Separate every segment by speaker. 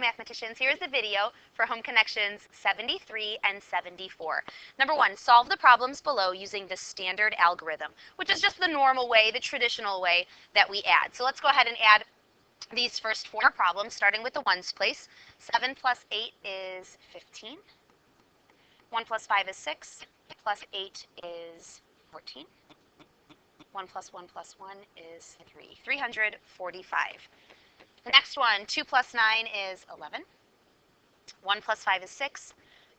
Speaker 1: mathematicians, here's the video for home connections 73 and 74. Number 1, solve the problems below using the standard algorithm, which is just the normal way, the traditional way that we add. So let's go ahead and add these first 4 problems, starting with the ones place. 7 plus 8 is 15. 1 plus 5 is 6. Plus 8 is 14. 1 plus 1 plus 1 is 3. 345. The next one, 2 plus 9 is 11. 1 plus 5 is 6.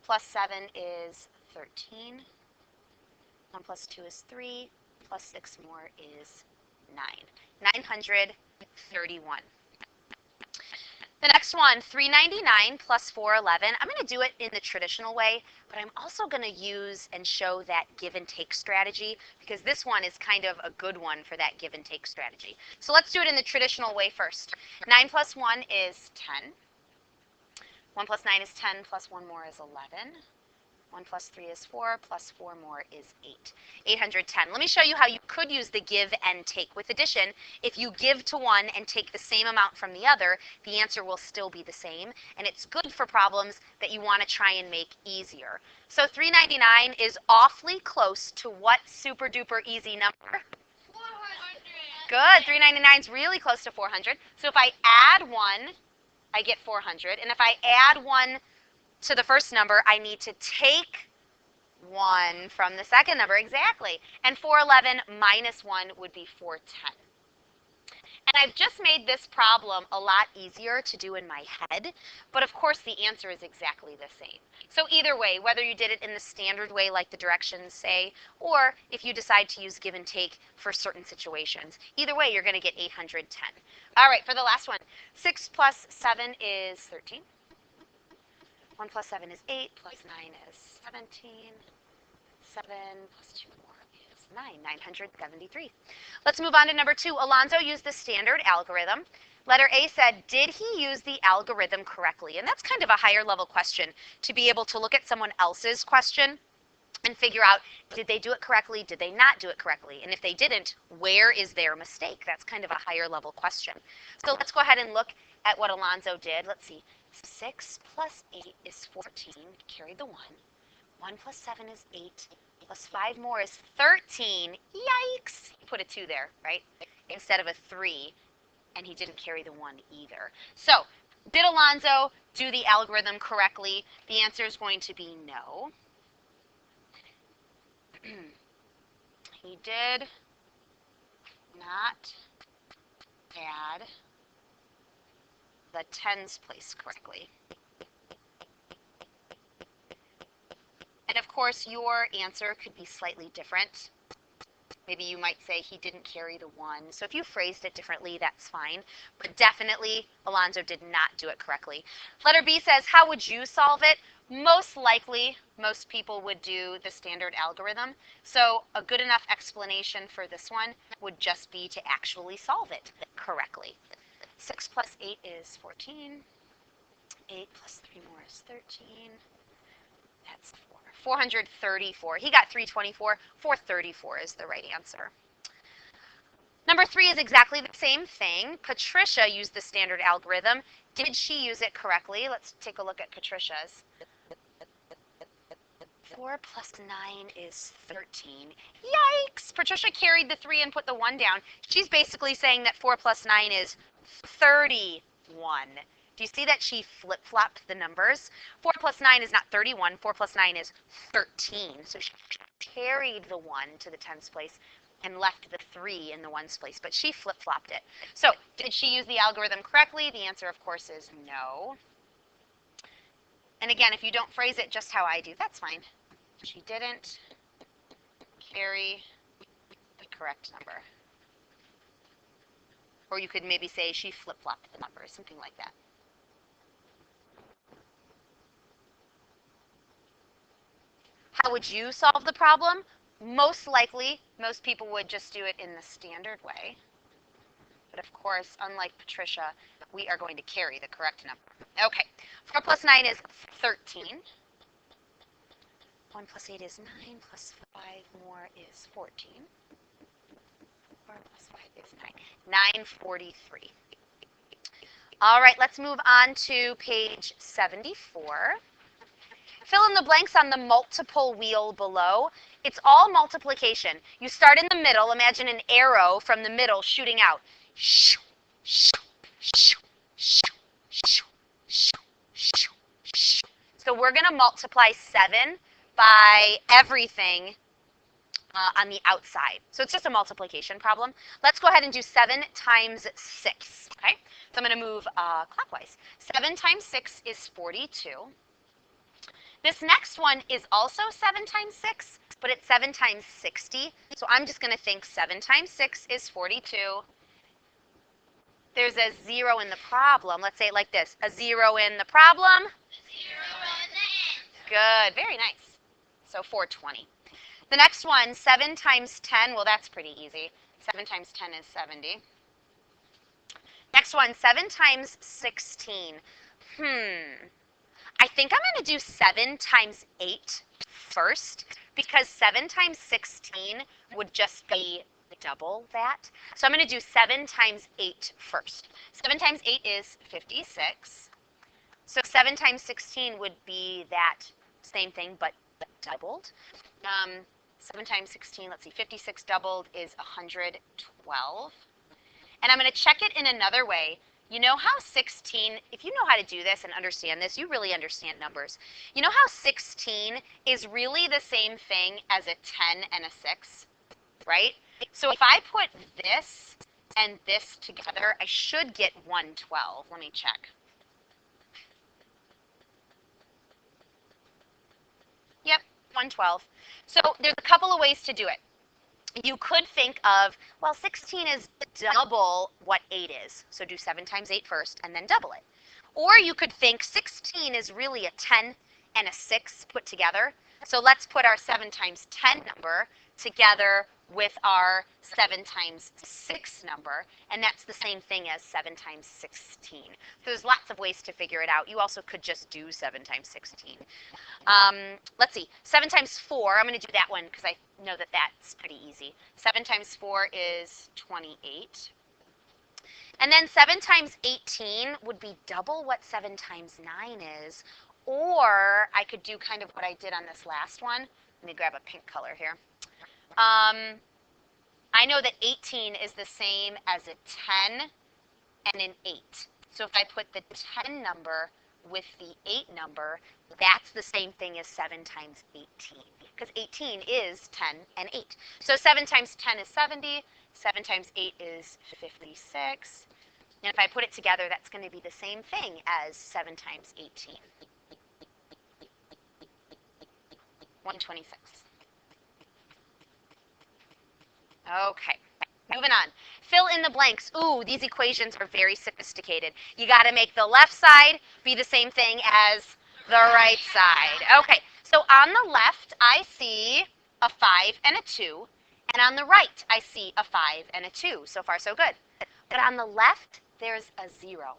Speaker 1: Plus 7 is 13. 1 plus 2 is 3. Plus 6 more is 9. 931. The next one, 399 plus 411. I'm going to do it in the traditional way, but I'm also going to use and show that give and take strategy because this one is kind of a good one for that give and take strategy. So let's do it in the traditional way first. 9 plus 1 is 10. 1 plus 9 is 10, plus 1 more is 11. 1 plus 3 is 4, plus 4 more is 8. 810. Let me show you how you could use the give and take. With addition, if you give to one and take the same amount from the other, the answer will still be the same, and it's good for problems that you want to try and make easier. So 399 is awfully close to what super duper easy number?
Speaker 2: 400.
Speaker 1: Good. 399 is really close to 400. So if I add 1, I get 400, and if I add 1 to the first number, I need to take 1 from the second number. Exactly. And 411 minus 1 would be 410. And I've just made this problem a lot easier to do in my head, but of course the answer is exactly the same. So either way, whether you did it in the standard way like the directions say, or if you decide to use give and take for certain situations, either way you're going to get 810. All right, for the last one, 6 plus 7 is 13. 1 plus 7 is 8, plus 9 is 17. 7 plus 2 more is 9, 973. Let's move on to number 2. Alonzo used the standard algorithm. Letter A said, did he use the algorithm correctly? And that's kind of a higher level question, to be able to look at someone else's question and figure out, did they do it correctly? Did they not do it correctly? And if they didn't, where is their mistake? That's kind of a higher level question. So let's go ahead and look at what Alonzo did. Let's see. 6 plus 8 is 14. Carry the 1. 1 plus 7 is 8. Plus 5 more is 13. Yikes! He put a 2 there, right? Instead of a 3. And he didn't carry the 1 either. So, did Alonzo do the algorithm correctly? The answer is going to be no. He did not add the tens place correctly. And of course, your answer could be slightly different. Maybe you might say he didn't carry the 1. So if you phrased it differently, that's fine. But definitely, Alonzo did not do it correctly. Letter B says, how would you solve it? Most likely, most people would do the standard algorithm. So a good enough explanation for this one would just be to actually solve it correctly. 6 plus 8 is 14. 8 plus 3 more is 13. That's 4. 434. He got 324. 434 is the right answer. Number 3 is exactly the same thing. Patricia used the standard algorithm. Did she use it correctly? Let's take a look at Patricia's. 4 plus 9 is 13. Yikes! Patricia carried the 3 and put the 1 down. She's basically saying that 4 plus 9 is 31. Do you see that she flip-flopped the numbers? 4 plus 9 is not 31. 4 plus 9 is 13. So she carried the 1 to the tens place and left the 3 in the ones place, but she flip-flopped it. So did she use the algorithm correctly? The answer, of course, is no. And again, if you don't phrase it just how I do, that's fine. She didn't carry the correct number. Or you could maybe say she flip-flopped the numbers, something like that. How would you solve the problem? Most likely, most people would just do it in the standard way. But of course, unlike Patricia, we are going to carry the correct number. Okay, 4 plus 9 is 13. 1 plus 8 is 9, plus 5 more is 14. 4 plus 5 is 9. 943. All right, let's move on to page 74. Fill in the blanks on the multiple wheel below. It's all multiplication. You start in the middle. Imagine an arrow from the middle shooting out. So we're going to multiply 7 by everything on the outside. So it's just a multiplication problem. Let's go ahead and do 7 times 6. Okay, so I'm going to move clockwise. 7 times 6 is 42. This next one is also 7 times 6, but it's 7 times 60. So I'm just going to think 7 times 6 is 42. There's a 0 in the problem. Let's say it like this. A 0 in the problem. A 0 in the end. Good. Very nice. So 420. The next one, 7 times 10. Well, that's pretty easy. 7 times 10 is 70. Next one, 7 times 16. I think I'm going to do 7 times 8 first, because 7 times 16 would just be double that. So I'm going to do 7 times 8 first. 7 times 8 is 56. So 7 times 16 would be that same thing, but doubled. 7 times 16, let's see, 56 doubled is 112. And I'm going to check it in another way. You know how 16, if you know how to do this and understand this, you really understand numbers. You know how 16 is really the same thing as a 10 and a 6, right? So if I put this and this together, I should get 112. Let me check. Yep, 112. So there's a couple of ways to do it. You could think of, well, 16 is double what 8 is. So do 7 times 8 first and then double it. Or you could think 16 is really a 10 and a 6 put together. So let's put our 7 times 10 number together with our 7 times 6 number, and that's the same thing as 7 times 16. So there's lots of ways to figure it out. You also could just do 7 times 16. Let's see, 7 times 4, I'm going to do that one because I know that that's pretty easy. 7 times 4 is 28. And then 7 times 18 would be double what 7 times 9 is. Or I could do kind of what I did on this last one. Let me grab a pink color here. I know that 18 is the same as a 10 and an 8. So if I put the 10 number with the 8 number, that's the same thing as 7 times 18. Because 18 is 10 and 8. So 7 times 10 is 70. 7 times 8 is 56. And if I put it together, that's going to be the same thing as 7 times 18. 126. Okay, moving on. Fill in the blanks. Ooh, these equations are very sophisticated. You got to make the left side be the same thing as the right side. Okay, so on the left, I see a 5 and a 2. And on the right, I see a 5 and a 2. So far, so good. But on the left, there's a 0.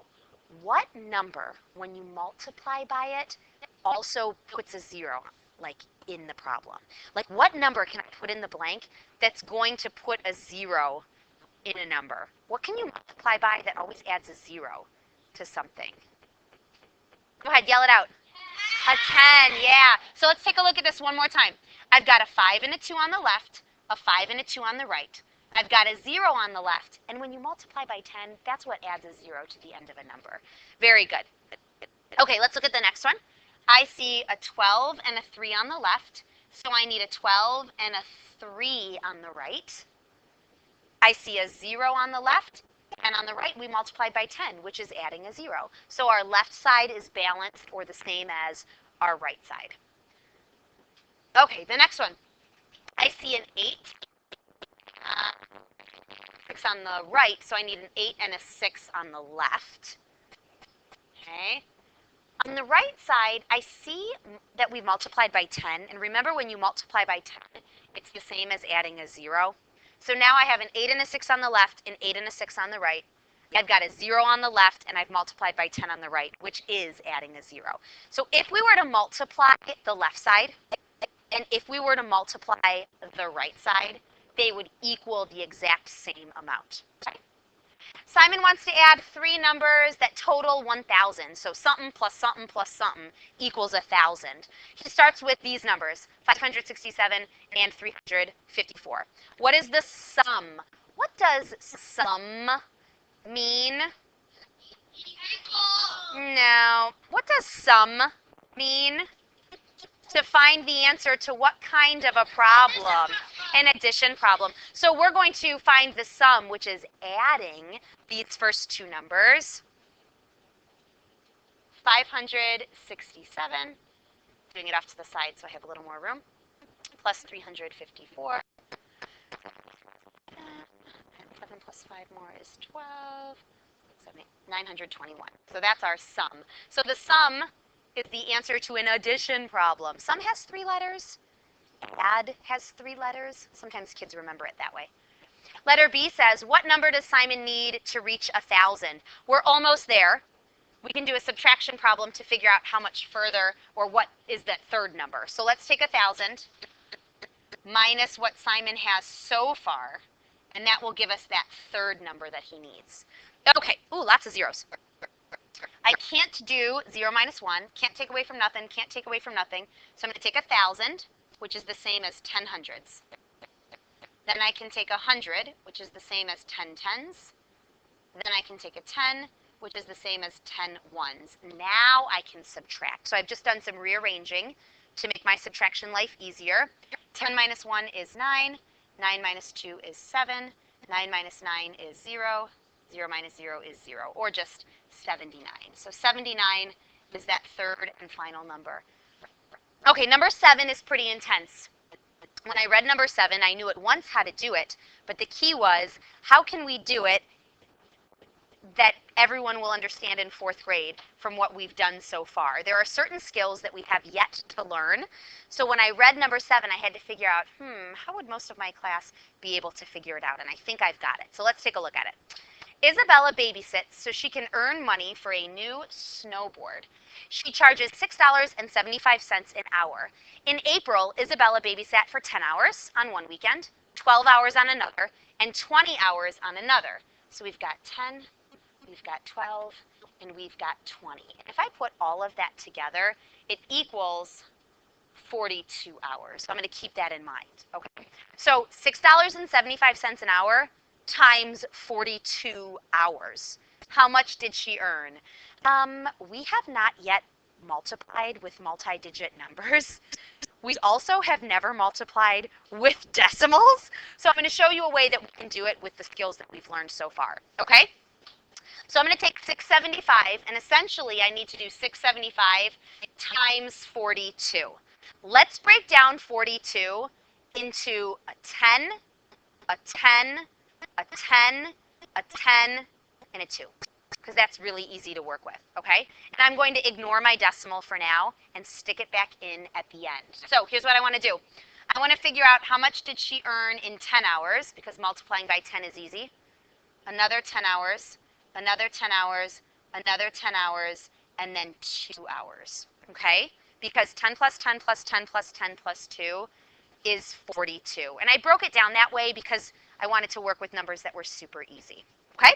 Speaker 1: What number, when you multiply by it, also puts a 0, like in the problem? Like, what number can I put in the blank that's going to put a 0 in a number? What can you multiply by that always adds a 0 to something? Go ahead, yell it out. A 10, yeah. So let's take a look at this one more time. I've got a 5 and a 2 on the left, a 5 and a 2 on the right. I've got a 0 on the left, and when you multiply by 10, that's what adds a 0 to the end of a number. Very good. Okay, let's look at the next one. I see a 12 and a 3 on the left, so I need a 12 and a 3 on the right. I see a 0 on the left, and on the right we multiplied by 10, which is adding a 0. So our left side is balanced or the same as our right side. Okay, the next one. I see an 8, 6 on the right, so I need an 8 and a 6 on the left. Okay. On the right side, I see that we multiplied by 10. And remember, when you multiply by 10, it's the same as adding a 0. So now I have an 8 and a 6 on the left, an 8 and a 6 on the right. I've got a 0 on the left, and I've multiplied by 10 on the right, which is adding a 0. So if we were to multiply the left side, and if we were to multiply the right side, they would equal the exact same amount. Okay? Simon wants to add three numbers that total 1,000. So something plus something plus something equals 1,000. He starts with these numbers, 567 and 354. What is the sum? What does sum mean? No. What does sum mean? To find the answer to what kind of a problem? An addition problem. So we're going to find the sum, which is adding these first two numbers. 567, doing it off to the side so I have a little more room, plus 354. 7 plus 5 more is 12. 7, 8, 921. So that's our sum. So the sum is the answer to an addition problem. Sum has 3 letters. Add has 3 letters. Sometimes kids remember it that way. Letter B says, what number does Simon need to reach 1,000? We're almost there. We can do a subtraction problem to figure out how much further, or what is that third number. So let's take 1,000 minus what Simon has so far, and that will give us that third number that he needs. Okay, ooh, lots of zeros. I can't do 0 minus 1, can't take away from nothing, can't take away from nothing. So I'm going to take 1,000, which is the same as 10 hundreds. Then I can take 100, which is the same as 10 tens. Then I can take a 10, which is the same as 10 ones. Now I can subtract. So I've just done some rearranging to make my subtraction life easier. 10 minus 1 is 9. 9 minus 2 is 7. 9 minus 9 is 0. 0 minus 0 is 0, or just 79. So 79 is that third and final number. Okay, number 7 is pretty intense. When I read number 7, I knew at once how to do it, but the key was, how can we do it that everyone will understand in 4th grade from what we've done so far? There are certain skills that we have yet to learn. So when I read number 7, I had to figure out, how would most of my class be able to figure it out? And I think I've got it. So let's take a look at it. Isabella babysits so she can earn money for a new snowboard. She charges $6.75 an hour. In April, Isabella babysat for 10 hours on one weekend, 12 hours on another, and 20 hours on another. So we've got 10, we've got 12, and we've got 20. And if I put all of that together, it equals 42 hours. So I'm going to keep that in mind. Okay. So $6.75 an hour times 42 hours. How much did she earn? We have not yet multiplied with multi-digit numbers. We also have never multiplied with decimals. So I'm going to show you a way that we can do it with the skills that we've learned so far. Okay? So I'm going to take 675, and essentially I need to do 675 times 42. Let's break down 42 into a 10, a 10, a 10, a 10, and a 2, because that's really easy to work with, okay? And I'm going to ignore my decimal for now and stick it back in at the end. So here's what I want to do. I want to figure out how much did she earn in 10 hours, because multiplying by 10 is easy. Another 10 hours, another 10 hours, another 10 hours, and then 2 hours, okay? Because 10 plus 10 plus 10 plus 10 plus 2 is 42. And I broke it down that way because I wanted to work with numbers that were super easy, okay?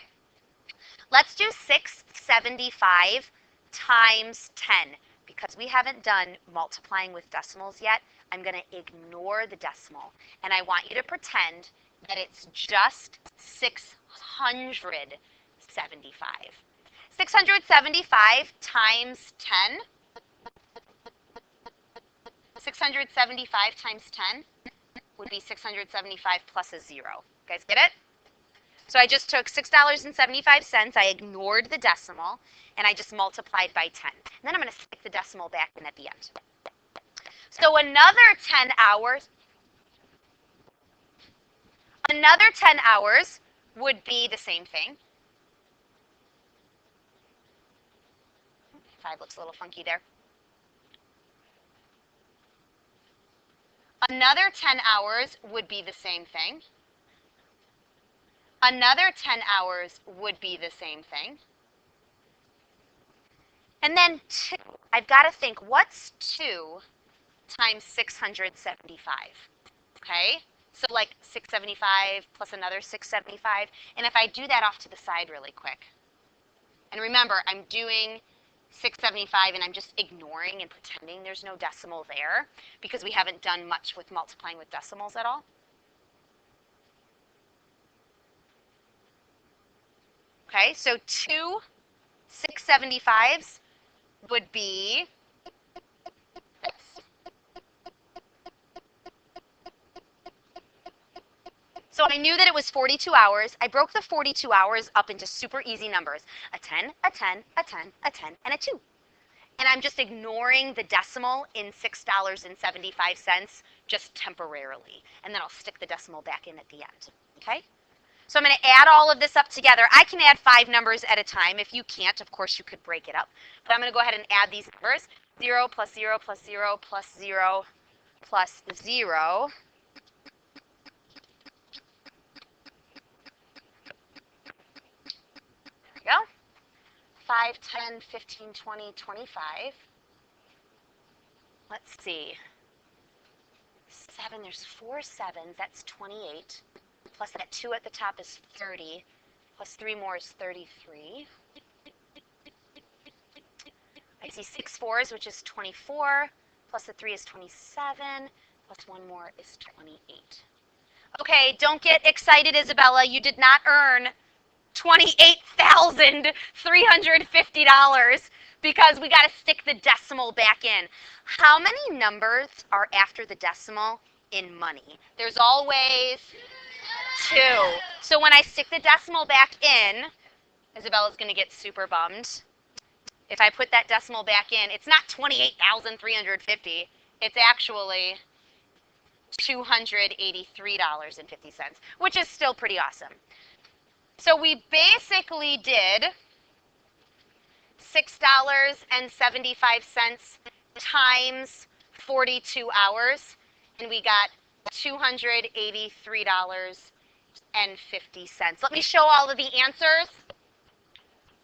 Speaker 1: Let's do 675 times 10. Because we haven't done multiplying with decimals yet, I'm going to ignore the decimal. And I want you to pretend that it's just 675. 675 times 10. 675 times 10 would be 675 plus a 0. You guys get it? So I just took $6.75, I ignored the decimal, and I just multiplied by 10. And then I'm going to stick the decimal back in at the end. So another 10 hours would be the same thing. 5 looks a little funky there. Another 10 hours would be the same thing. Another 10 hours would be the same thing. And then 2. I've got to think, what's 2 times 675? Okay? So like 675 plus another 675. And if I do that off to the side really quick, and remember, I'm doing 675 and I'm just ignoring and pretending there's no decimal there because we haven't done much with multiplying with decimals at all. Okay, so two 675s would be this. So I knew that it was 42 hours. I broke the 42 hours up into super easy numbers. A 10, a 10, a 10, a 10, and a 2. And I'm just ignoring the decimal in $6.75 just temporarily. And then I'll stick the decimal back in at the end. Okay? So I'm going to add all of this up together. I can add 5 numbers at a time. If you can't, of course, you could break it up. But I'm going to go ahead and add these numbers. 0 plus 0 plus 0 plus 0 plus 0. There we go. 5, 10, 15, 20, 25. Let's see. 7, there's 4 sevens. That's 28. Plus that 2 at the top is 30. Plus 3 more is 33. I see 6 fours, which is 24. Plus the 3 is 27. Plus 1 more is 28. Okay, don't get excited, Isabella. You did not earn $28,350 because we got to stick the decimal back in. How many numbers are after the decimal in money? There's always 2. So when I stick the decimal back in, Isabella's going to get super bummed. If I put that decimal back in, it's not 28,350. It's actually $283.50, which is still pretty awesome. So we basically did $6.75 times 42 hours, and we got $283.50. Let me show all of the answers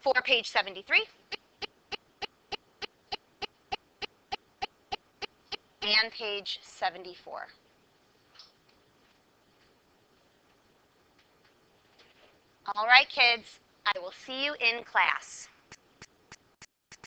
Speaker 1: for page 73 and page 74. All right, kids, I will see you in class.